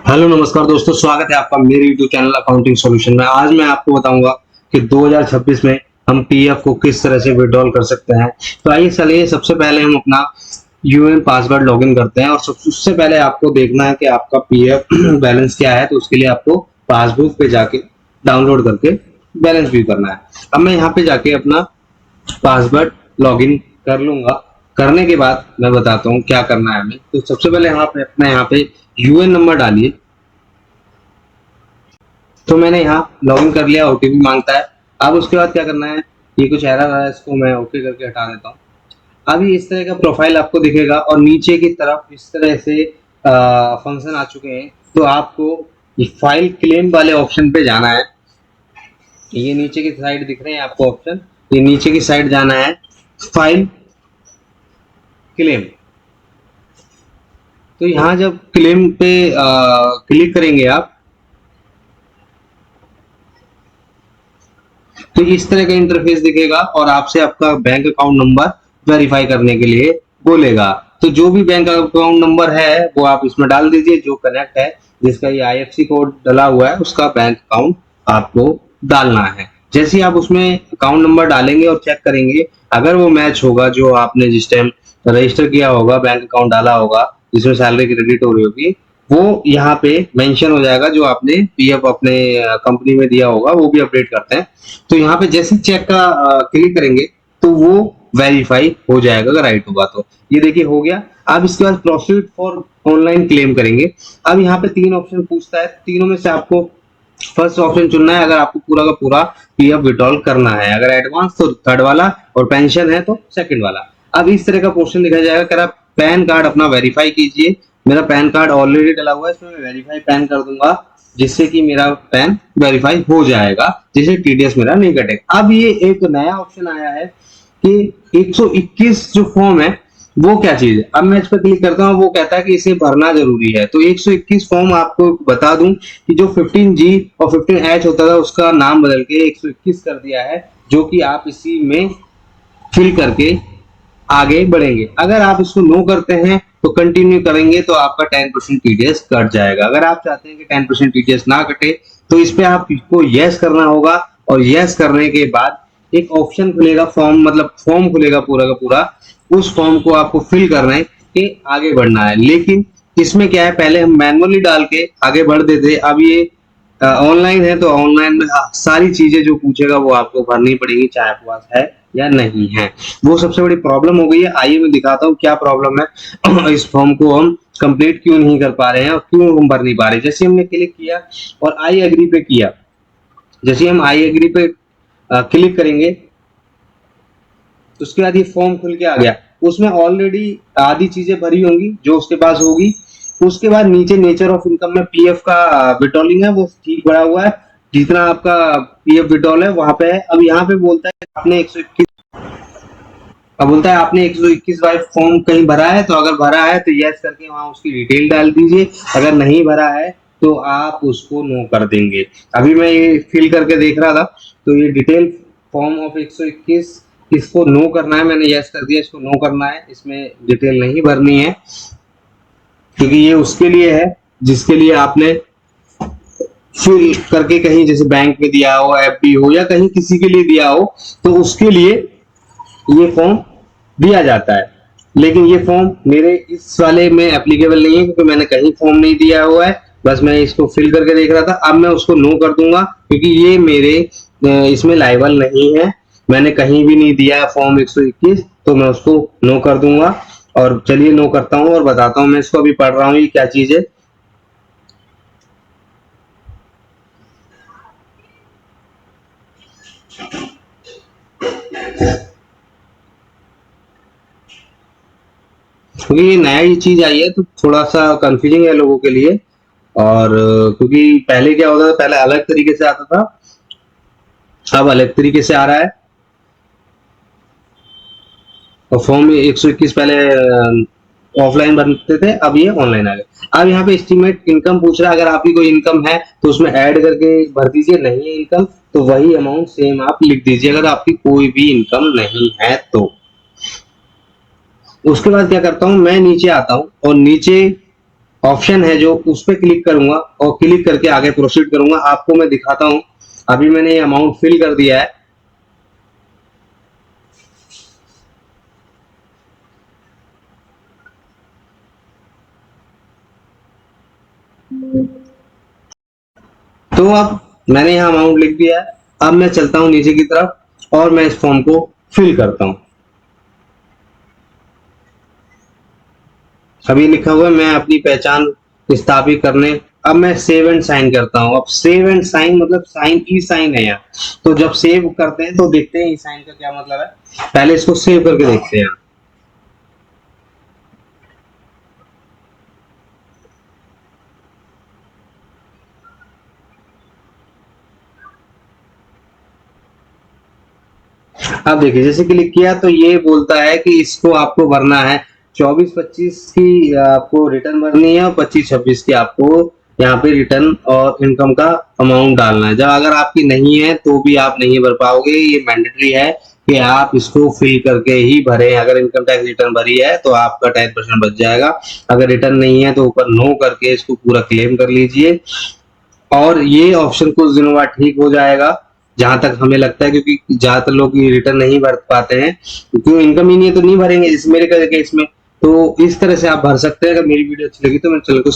Hello नमस्कार दोस्तों, स्वागत है आपका मेरे यूट्यूब चैनल अकाउंटिंग सॉल्यूशन में। आज मैं आपको बताऊंगा कि 2026 में हम पीएफ को किस तरह से विड्रॉल कर सकते हैं। तो आइए चलिए, सबसे पहले हम अपना यूएएन पासवर्ड लॉगिन करते हैं और उससे पहले आपको देखना है कि आपका पीएफ बैलेंस क्या है। तो उसके लिए आपको पासबुक पे जाके डाउनलोड करके बैलेंस व्यू करना है। अब मैं यहाँ पे जाके अपना पासवर्ड लॉगिन कर लूंगा। करने के बाद मैं बताता हूँ क्या करना है हमें। तो सबसे पहले अपना यहाँ पे यूएन नंबर डालिए। तो मैंने यहाँ लॉगिन कर लिया, ओटीपी मांगता है। अब उसके बाद क्या करना है, ये कुछ एरर है, इसको मैं ओके करके हटा देता हूँ। अभी इस तरह का प्रोफाइल आपको दिखेगा और नीचे की तरफ इस तरह से फंक्शन आ चुके हैं। तो आपको फाइल क्लेम वाले ऑप्शन पे जाना है। ये नीचे की साइड दिख रहे हैं आपको ऑप्शन, ये नीचे की साइड जाना है, फाइल क्लेम। तो यहाँ जब क्लेम पे क्लिक करेंगे आप, तो इस तरह का इंटरफेस दिखेगा और आपसे आपका बैंक अकाउंट नंबर वेरीफाई करने के लिए बोलेगा। तो जो भी बैंक अकाउंट नंबर है वो आप इसमें डाल दीजिए, जो कनेक्ट है, जिसका ये आईएफएससी कोड डला हुआ है, उसका बैंक अकाउंट आपको डालना है। जैसे ही आप उसमें अकाउंट नंबर डालेंगे और चेक करेंगे, अगर वो मैच होगा, जो आपने जिस टाइम रजिस्टर किया होगा, बैंक अकाउंट डाला होगा, जिसमें सैलरी क्रेडिट हो रही होगी, वो यहाँ पे मेंशन हो जाएगा। जो आपने पीएफ अपने कंपनी में दिया होगा वो भी अपडेट करते हैं। तो यहाँ पे जैसे चेक का क्लिक करेंगे तो वो वेरीफाई हो जाएगा, अगर राइट होगा तो। ये देखिए हो गया। अब इसके बाद प्रोसीड फॉर ऑनलाइन क्लेम करेंगे। अब यहाँ पे 3 ऑप्शन पूछता है, तीनों में से आपको फर्स्ट ऑप्शन चुनना है अगर आपको पूरा का पूरा पीएफ विड्रॉल करना है। अगर एडवांस तो थर्ड वाला, और पेंशन है तो सेकंड वाला। अब इस तरह का क्वेश्चन दिखाया जाएगा कि आप पैन कार्ड अपना वेरीफाई कीजिए। मेरा पैन कार्ड ऑलरेडी डला हुआ है, इसमें मैं वेरीफाई पैन कर दूंगा, जिससे कि मेरा पैन वेरीफाई हो जाएगा, जिससे टीडीएस मेरा नहीं कटेगा। अब ये एक नया ऑप्शन आया है कि 121 जो फॉर्म है वो क्या चीज है। अब मैं इस पर क्लिक करता हूँ, वो कहता है कि इसे भरना जरूरी है। तो 121 फॉर्म आपको बता दूं कि जो 15G और 15H होता था, उसका नाम बदल के 121 कर दिया है, जो कि आप इसी में फिल करके आगे बढ़ेंगे। अगर आप इसको नो करते हैं तो कंटिन्यू करेंगे तो आपका 10% टीडीएस कट जाएगा। अगर आप चाहते हैं कि 10% टीडीएस ना कटे तो इस पे आपको यस करना होगा, और यस करने के बाद एक ऑप्शन खुलेगा, फॉर्म मतलब फॉर्म खुलेगा पूरा का पूरा। उस फॉर्म को आपको फिल करना है कि आगे बढ़ना है। लेकिन इसमें क्या है, पहले हम मैनुअली डाल के आगे बढ़ देते, अब ये ऑनलाइन है तो ऑनलाइन में सारी चीजें जो पूछेगा वो आपको भरनी पड़ेगी, चाहे आपके पास है या नहीं है। वो सबसे बड़ी प्रॉब्लम हो गई है। आइए मैं दिखाता हूँ क्या प्रॉब्लम है। इस फॉर्म को हम कंप्लीट क्यों नहीं कर पा रहे हैं और क्यों हम भर नहीं पा रहे। जैसे हमने क्लिक किया और आई एग्री पे किया, जैसे हम आई एग्री पे क्लिक करेंगे तो उसके बाद ये फॉर्म खुल के आ गया। उसमें ऑलरेडी आधी चीजें भरी होंगी जो उसके पास होगी। उसके बाद नीचे नेचर ऑफ इनकम में पीएफ का विड्रॉलिंग है, वो ठीक भरा हुआ है, जितना आपका पीएफ विड्रॉल है वहां पे है। अब यहाँ पे बोलता है आपने 121, अब बोलता है आपने 121 वाई फॉर्म कहीं भरा है। तो अगर भरा है तो यस करके वहां उसकी डिटेल डाल दीजिए, अगर नहीं भरा है तो आप उसको नो कर देंगे। अभी मैं ये फिल करके देख रहा था, तो ये डिटेल फॉर्म ऑफ 121, इसको नो करना है। मैंने यस कर दिया, इसको नो करना है, इसमें डिटेल नहीं भरनी है, क्योंकि ये उसके लिए है जिसके लिए आपने फिल करके कहीं जैसे बैंक में दिया हो, एफडी हो, या कहीं किसी के लिए दिया हो, तो उसके लिए ये फॉर्म दिया जाता है। लेकिन ये फॉर्म मेरे इस वाले में एप्लीकेबल नहीं है, क्योंकि मैंने कहीं फॉर्म नहीं दिया हुआ है। बस मैं इसको फिल करके देख रहा था। अब मैं उसको नो कर दूंगा, क्योंकि ये मेरे इसमें लाइबल नहीं है, मैंने कहीं भी नहीं दिया है फॉर्म 121। तो मैं उसको नो कर दूंगा। और चलिए नो करता हूँ और बताता हूँ, मैं इसको अभी पढ़ रहा हूँ ये क्या चीज है। क्योंकि ये नया ही चीज आई है तो थोड़ा सा कंफ्यूजिंग है लोगों के लिए। और क्योंकि पहले क्या होता था, पहले अलग तरीके से आता था, अब अलग तरीके से आ रहा है। और फॉर्म 121 पहले ऑफलाइन बनते थे, अब ये ऑनलाइन आ गए। अब यहाँ पे एस्टिमेट इनकम पूछ रहा है। अगर आपकी कोई इनकम है तो उसमें ऐड करके भर दीजिए, नहीं है इनकम तो वही अमाउंट सेम आप लिख दीजिए, अगर आपकी कोई भी इनकम नहीं है तो। उसके बाद क्या करता हूं, मैं नीचे आता हूं और नीचे ऑप्शन है जो उस पर क्लिक करूंगा और क्लिक करके आगे प्रोसीड करूंगा। आपको मैं दिखाता हूं। अभी मैंने ये अमाउंट फिल कर दिया है। तो अब मैंने यहाँ अमाउंट लिख दिया है। अब मैं चलता हूँ नीचे की तरफ और मैं इस फॉर्म को फिल करता हूँ। अभी लिखा हुआ है मैं अपनी पहचान स्थापित करने। अब मैं सेव एंड साइन करता हूँ। अब सेव एंड साइन मतलब साइन ई साइन है यहाँ। तो जब सेव करते हैं तो देखते हैं ई साइन का क्या मतलब है। पहले इसको सेव करके देखते हैं। अब देखिए जैसे क्लिक किया तो ये बोलता है कि इसको आपको भरना है। 24-25 की आपको रिटर्न भरनी है और 25-26 की आपको यहाँ पे रिटर्न और इनकम का अमाउंट डालना है। जब अगर आपकी नहीं है तो भी आप नहीं भर पाओगे। ये मैंडेटरी है कि आप इसको फिल करके ही भरें। अगर इनकम टैक्स रिटर्न भरी है तो आपका 10% बच जाएगा। अगर रिटर्न नहीं है तो ऊपर नो करके इसको पूरा क्लेम कर लीजिए और ये ऑप्शन कुछ दिनों बाद ठीक हो जाएगा जहां तक हमें लगता है, क्योंकि ज्यादातर लोग ये रिटर्न नहीं भर पाते हैं क्योंकि इनकम ही नहीं है तो नहीं भरेंगे। जैसे मेरे केस में तो इस तरह से आप भर सकते हैं। अगर मेरी वीडियो अच्छी लगी तो मेरे चैनल को